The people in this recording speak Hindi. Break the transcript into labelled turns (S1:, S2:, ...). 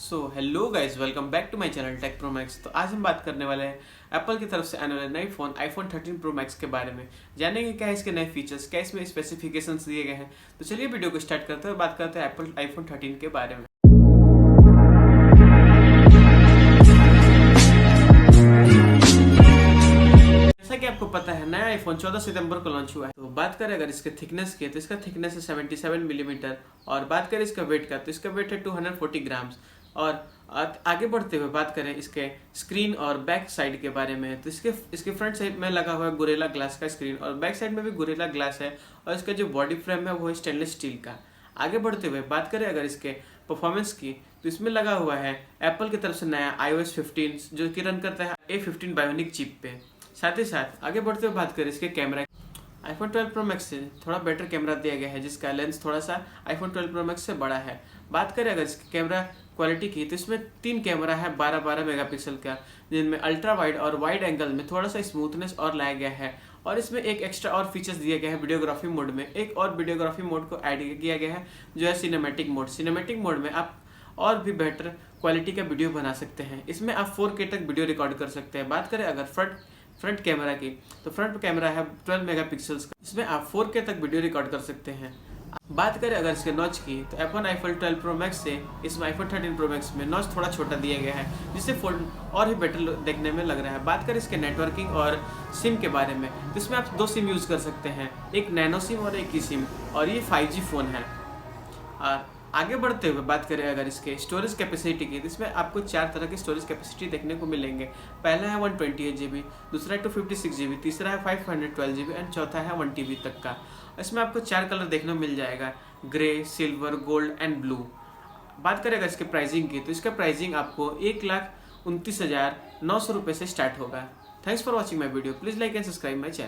S1: So hello guys, welcome back to my channel Tech Promax. तो आज हम बात करने वाले हैं एप्पल की तरफ से आने वाले नए फ़ोन आईफोन 13 प्रो मैक्स के बारे में। जानेंगे क्या है इसके नए फीचर्स, क्या इसमें स्पेसिफिकेशंस दिए गए हैं। तो चलिए वीडियो को स्टार्ट करते हैं और बात करते हैं एप्पल आईफोन 13 के बारे में। जैसा कि आपको पता है, नया आईफोन 14 सितंबर को लॉन्च हुआ है। तो बात करें अगर इसके थिकनेस की, तो इसका थिकनेस है 77 मिलीमीटर। और बात करें इसका वेट का, तो इसका वेट है 240 ग्राम्स। और आगे बढ़ते हुए बात करें इसके स्क्रीन और बैक साइड के बारे में, तो इसके फ्रंट साइड में लगा हुआ है गोरिल्ला ग्लास का स्क्रीन और बैक साइड में भी गोरिल्ला ग्लास है। और इसका जो बॉडी फ्रेम है वो है स्टेनलेस स्टील का। आगे बढ़ते हुए बात करें अगर इसके परफॉर्मेंस की, तो इसमें लगा हुआ है एप्पल की तरफ से नया iOS 15 जो कि रन करता है A15 बायोनिक चिप पे। साथ ही साथ आगे बढ़ते हुए बात करें इसके कैमरा, आईफोन 12 प्रो मैक्स से थोड़ा बेटर कैमरा दिया गया है, जिसका लेंस थोड़ा सा आईफोन 12 प्रो मैक्स से बड़ा है। बात करें अगर इसकी कैमरा क्वालिटी की, तो इसमें 3 कैमरा है 12-12 मेगापिक्सल का, जिनमें अल्ट्रा वाइड और वाइड एंगल में थोड़ा सा स्मूथनेस और लाया गया है। और इसमें एक एक्स्ट्रा और फीचर्स दिया गया है वीडियोग्राफी मोड में। एक और वीडियोग्राफी मोड को ऐड किया गया है जो है सिनेमैटिक मोड। सिनेमैटिक मोड में आप और भी बेटर क्वालिटी का वीडियो बना सकते हैं। इसमें आप 4K तक वीडियो रिकॉर्ड कर सकते हैं। बात करें अगर फ्रंट कैमरा की, तो फ्रंट कैमरा है 12 मेगापिक्सल्स का, इसमें आप 4K तक वीडियो रिकॉर्ड कर सकते हैं। बात करें अगर इसके नॉच की, तो एप्पल आईफोन 12 प्रो मैक्स से इसमें आईफोन 13 प्रो मैक्स में नॉच थोड़ा छोटा दिया गया है, जिससे फोन और भी बेटर देखने में लग रहा है। बात करें इसके नेटवर्किंग और सिम के बारे में, तो इसमें आप 2 सिम यूज़ कर सकते हैं, एक नैनो सिम और एक ई सिम, और ये 5G फ़ोन है। और आगे बढ़ते हुए बात करें अगर इसके स्टोरेज कैपेसिटी की, तो इसमें आपको 4 तरह की स्टोरेज कैपेसिटी देखने को मिलेंगे। पहला है 128 GB, दूसरा है 256 GB, तीसरा है 512 GB एंड चौथा है 1 TB तक का। इसमें आपको 4 कलर देखने को मिल जाएगा, grey, silver, gold and blue. बात करें अगर इसके प्राइसिंग की, तो इसका प्राइसिंग आपको 1,29,900 रुपये से स्टार्ट होगा। Thanks for watching my video. Please like and subscribe my channel.